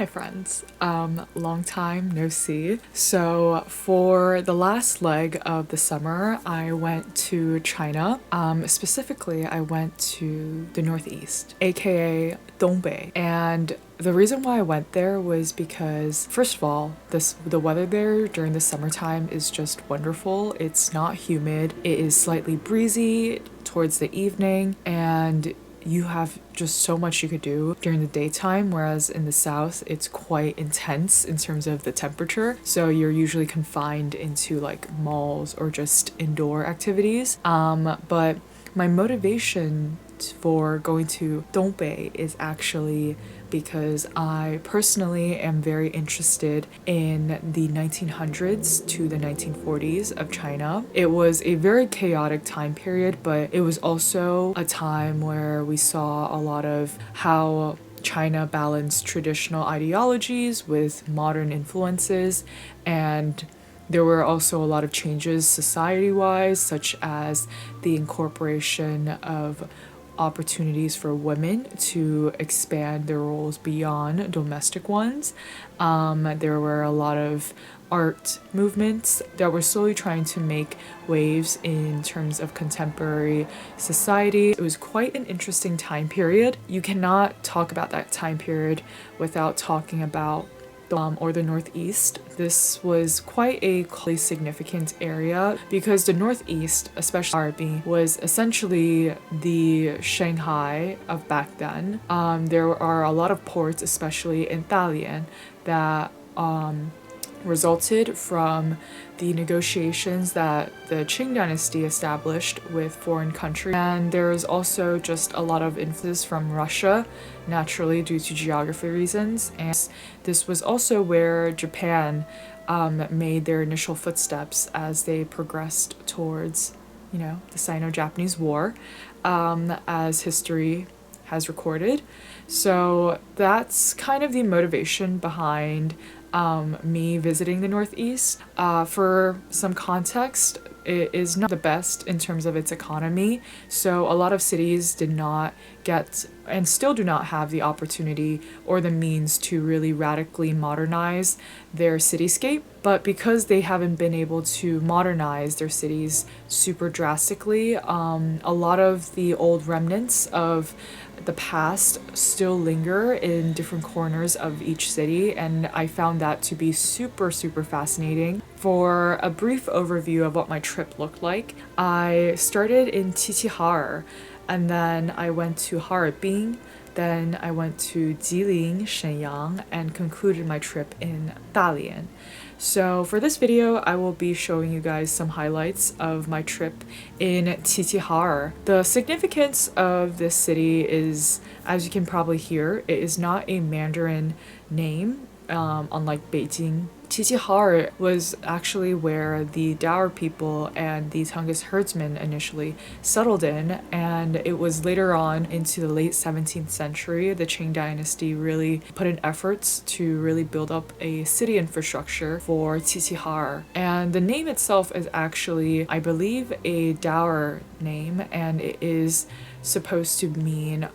Hi friends, long time no see. So for the last leg of the summer, I went to China. Specifically, I went to the Northeast, aka Dongbei. And the reason why I went there was because, first of all, the weather there during the summertime is just wonderful. It's not humid. It is slightly breezy towards the evening, and you have just so much you could do during the daytime, whereas in the south it's quite intense in terms of the temperature, so you're usually confined into like malls or just indoor activities. But my motivation for going to Dongbei is actually because I personally am very interested in the 1900s to the 1940s of China. It was a very chaotic time period, but it was also a time where we saw a lot of how China balanced traditional ideologies with modern influences, and there were also a lot of changes society-wise, such as the incorporation of opportunities for women to expand their roles beyond domestic ones. There were a lot of art movements that were slowly trying to make waves in terms of contemporary society. It was quite an interesting time period. You cannot talk about that time period without talking about or the Northeast. This was quite a significant area because the Northeast, especially Harbin, was essentially the Shanghai of back then. There are a lot of ports, especially in Dalian, that resulted from the negotiations that the Qing dynasty established with foreign countries. And there's also just a lot of influence from Russia, naturally due to geography reasons. And this was also where Japan made their initial footsteps as they progressed towards, the Sino-Japanese War, as history has recorded. So that's kind of the motivation behind me visiting the Northeast. For some context, it is not the best in terms of its economy, so a lot of cities did not get and still do not have the opportunity or the means to really radically modernize their cityscape. But because they haven't been able to modernize their cities super drastically, a lot of the old remnants of the past still linger in different corners of each city, and I found that to be super fascinating. For a brief overview of what my trip looked like, I started in Qiqihar, and then I went to Harbin, then I went to Jilin, Shenyang, and concluded my trip in Dalian. So for this video, I will be showing you guys some highlights of my trip in Qiqihar. The significance of this city is, as you can probably hear, it is not a Mandarin name, unlike Beijing. Qiqihar was actually where the Daur people and the Tungus herdsmen initially settled in, and it was later on into the late 17th century the Qing dynasty really put in efforts to really build up a city infrastructure for Qiqihar. And the name itself is actually, I believe, a Daur name, and it is supposed to mean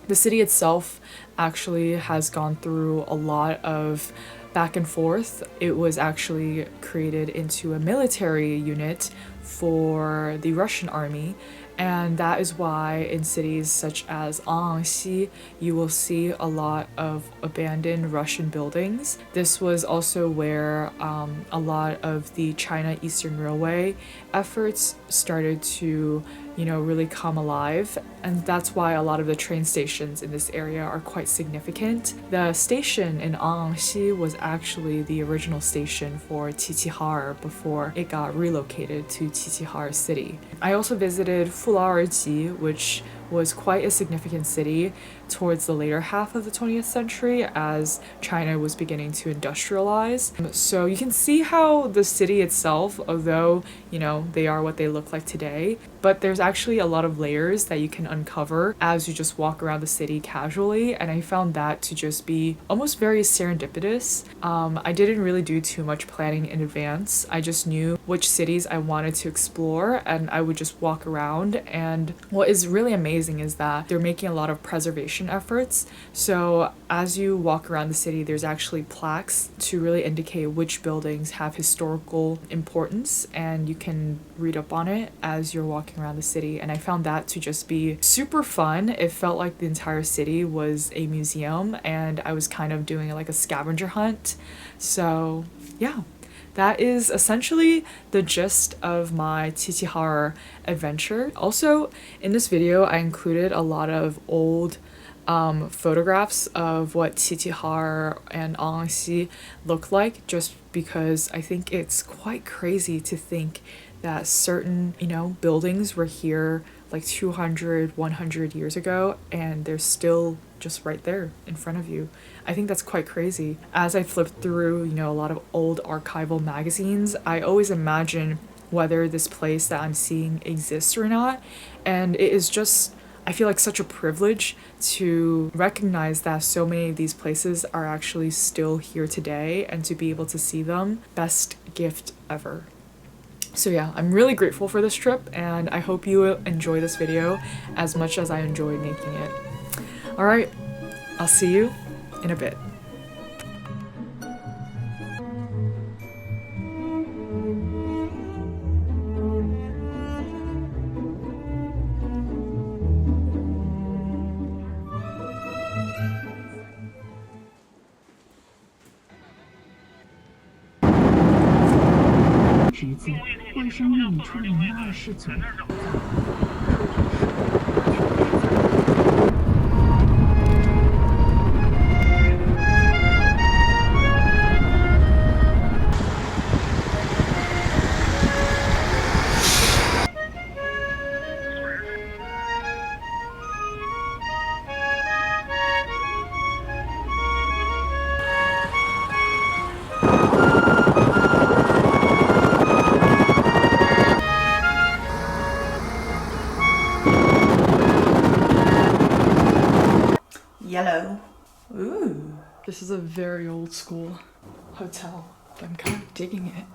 the city itself actually has gone through a lot of back and forth. It was actually created into a military unit for the Russian army, and that is why in cities such as Angxi you will see a lot of abandoned Russian buildings. This was also where a lot of the China Eastern Railway efforts started to really come alive, and that's why a lot of the train stations in this area are quite significant. The station in Angxi was actually the original station for Qiqihar before it got relocated to Qiqihar city. I also visited Fulaorji, which was quite a significant city towards the later half of the 20th century as China was beginning to industrialize. So you can see how the city itself, although, they are what they look like today, but there's actually a lot of layers that you can uncover as you just walk around the city casually, and I found that to just be almost very serendipitous. I didn't really do too much planning in advance. I just knew which cities I wanted to explore, and I would just walk around. And what is really amazing amazing is that they're making a lot of preservation efforts. So as you walk around the city, there's actually plaques to really indicate which buildings have historical importance, and you can read up on it as you're walking around the city. And I found that to just be super fun. It felt like the entire city was a museum, and I was kind of doing like a scavenger hunt. So yeah, that is essentially the gist of my Qiqihar adventure. Also, in this video, I included a lot of old photographs of what Qiqihar and Anxi look like, just because I think it's quite crazy to think that certain, buildings were here like 200, 100 years ago, and they're still just right there in front of you. I think that's quite crazy. As I flipped through, a lot of old archival magazines, I always imagine whether this place that I'm seeing exists or not. And it is just, I feel like such a privilege to recognize that so many of these places are actually still here today, and to be able to see them. Best gift ever. So yeah, I'm really grateful for this trip, and I hope you enjoy this video as much as I enjoyed making it. Alright, I'll see you in a bit. Yellow. Ooh, this is a very old school hotel. I'm kind of digging it.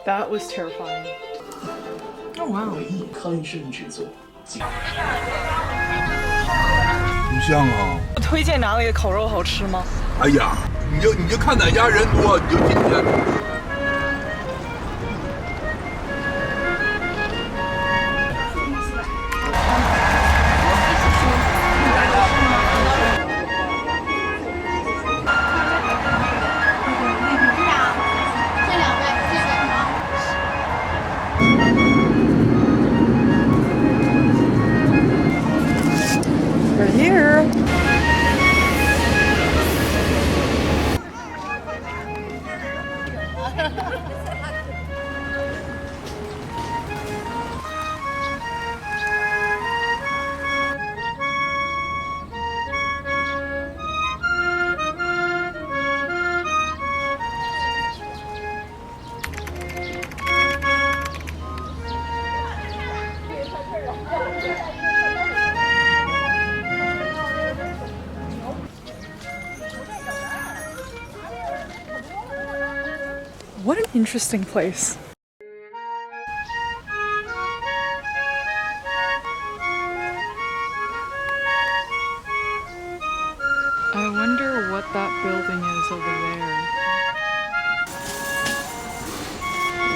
That was terrifying. Oh wow. 酣身之作。不像啊！推荐哪里的烤肉好吃吗？哎呀，你就看哪家人多，你就进去。 We're here. What an interesting place. I wonder what that building is over there.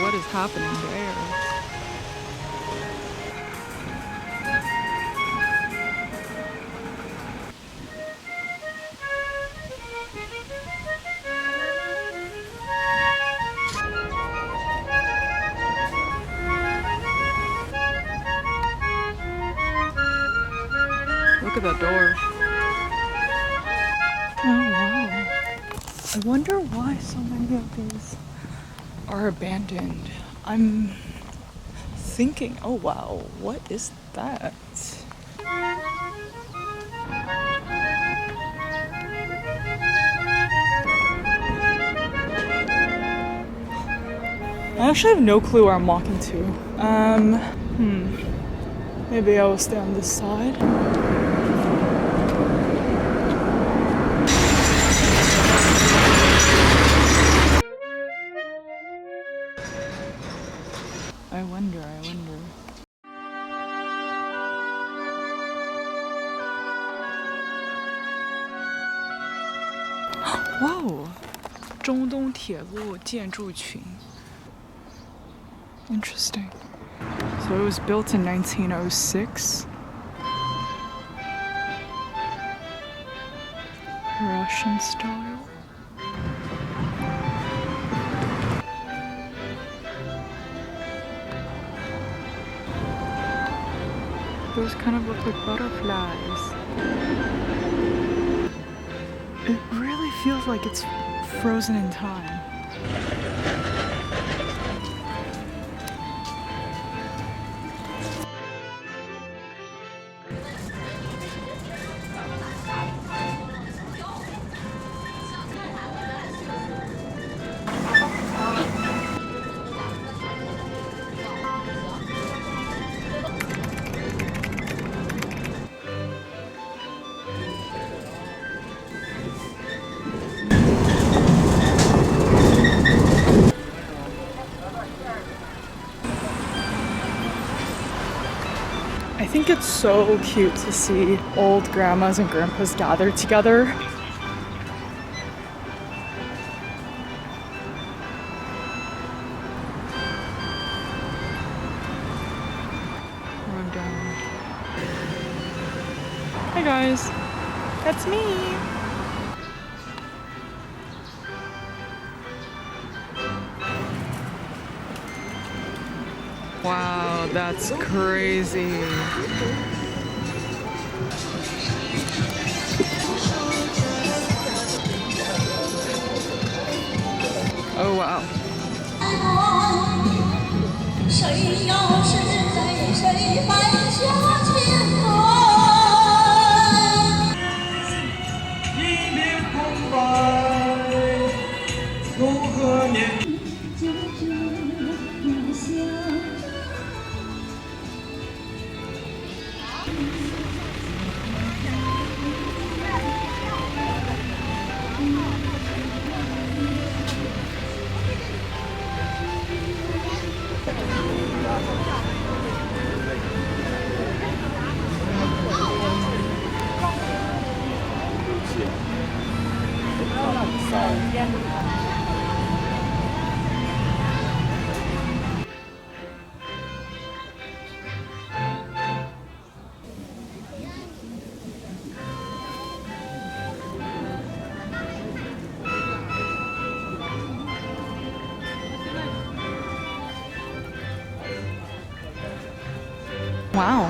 What is happening there? Look at that door. Oh wow. I wonder why so many of these are abandoned. I'm thinking, oh wow, what is that? I actually have no clue where I'm walking to. Maybe I will stay on this side. I wonder Whoa! 中东铁路建筑群. Interesting. So it was built in 1906. Russian style. Those kind of look like butterflies. It really feels like it's frozen in time. I think it's so cute to see old grandmas and grandpas gathered together. Run down. Hi guys, that's me. Wow, that's crazy. Oh wow. 谁要是在谁犯下前科，一面空白，如何面？就这样想。Wow.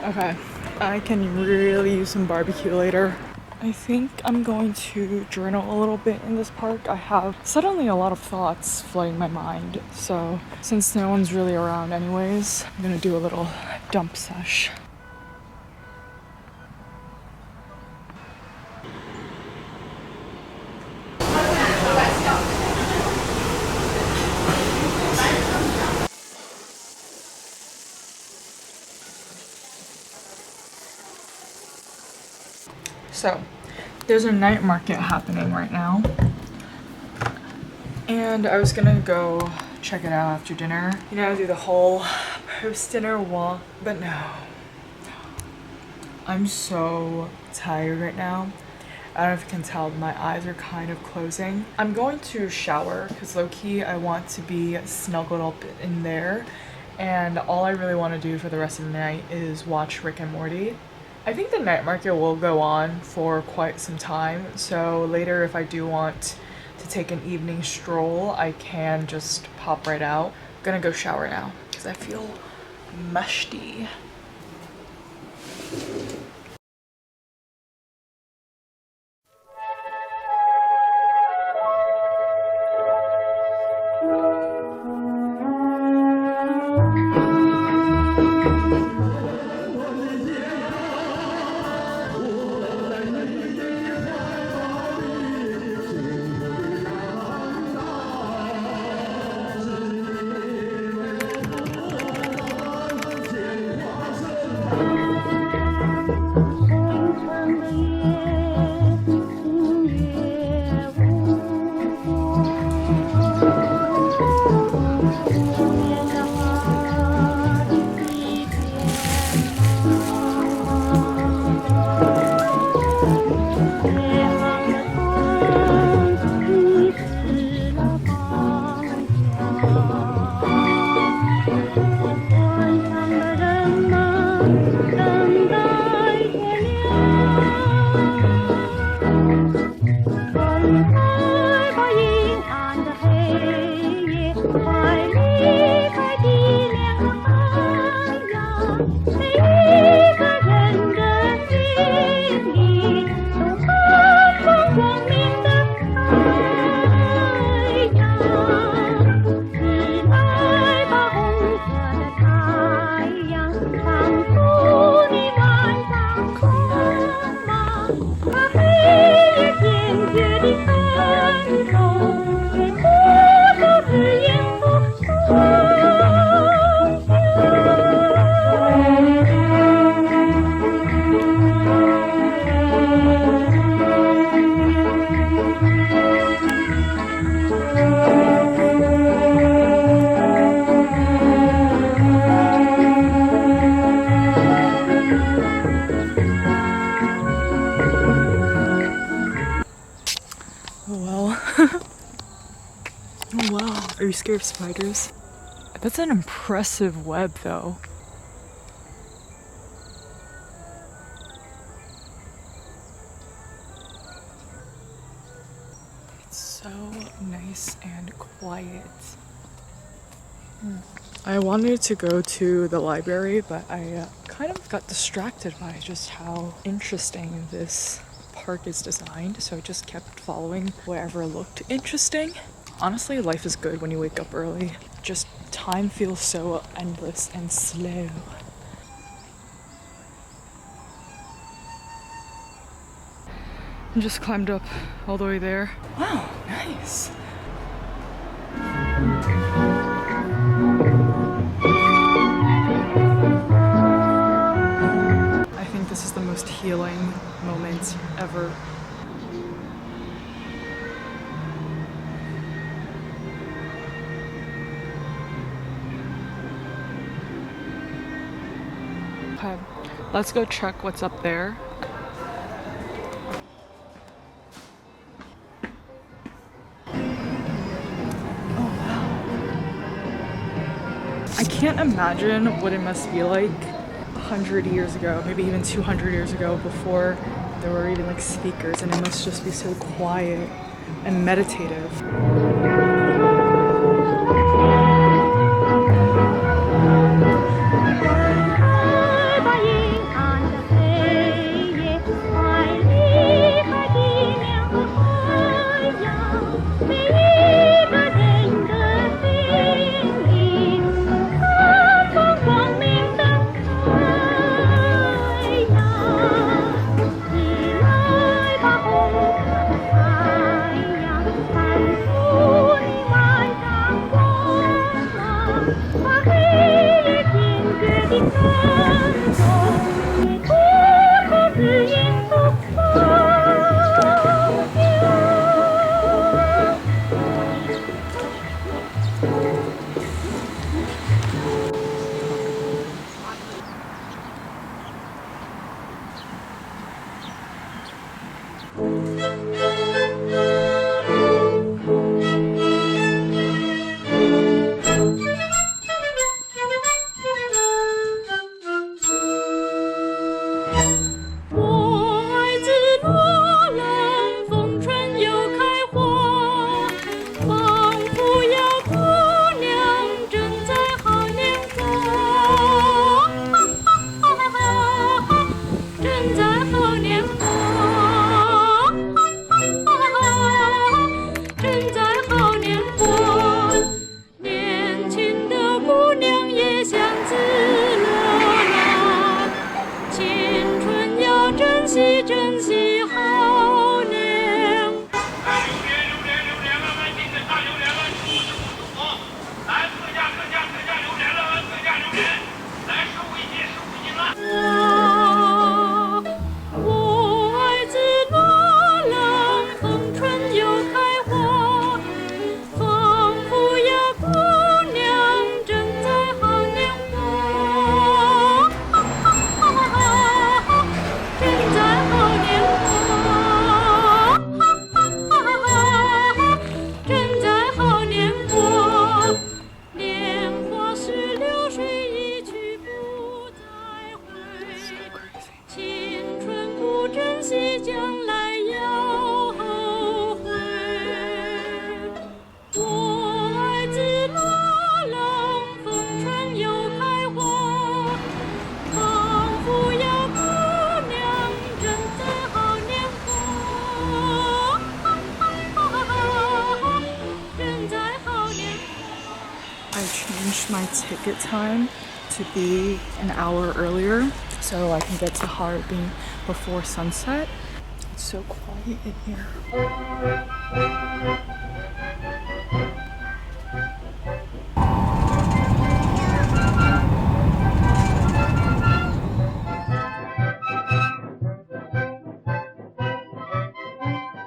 Okay, I can really use some barbecue later. I think I'm going to journal a little bit in this park. I have suddenly a lot of thoughts flooding my mind. So since no one's really around anyways, I'm gonna do a little dump sesh. So, there's a night market happening right now. And I was gonna go check it out after dinner. You know, do the whole post-dinner walk, but no. I'm so tired right now. I don't know if you can tell, but my eyes are kind of closing. I'm going to shower because low-key I want to be snuggled up in there. And all I really want to do for the rest of the night is watch Rick and Morty. I think the night market will go on for quite some time, so later if I do want to take an evening stroll, I can just pop right out. I'm gonna go shower now because I feel musty. Oh wow. Are you scared of spiders? That's an impressive web though. It's so nice and quiet. I wanted to go to the library, but I kind of got distracted by just how interesting this park is designed, so I just kept following wherever looked interesting. Honestly, life is good when you wake up early. Just time feels so endless and slow. I just climbed up all the way there. Wow, nice. I think this is the most healing moment ever. Okay, let's go check what's up there. I can't imagine what it must be like 100 years ago, maybe even 200 years ago, before there were even like speakers, and it must just be so quiet and meditative. My ticket time to be an hour earlier so I can get to Harbin before sunset. It's so quiet in here.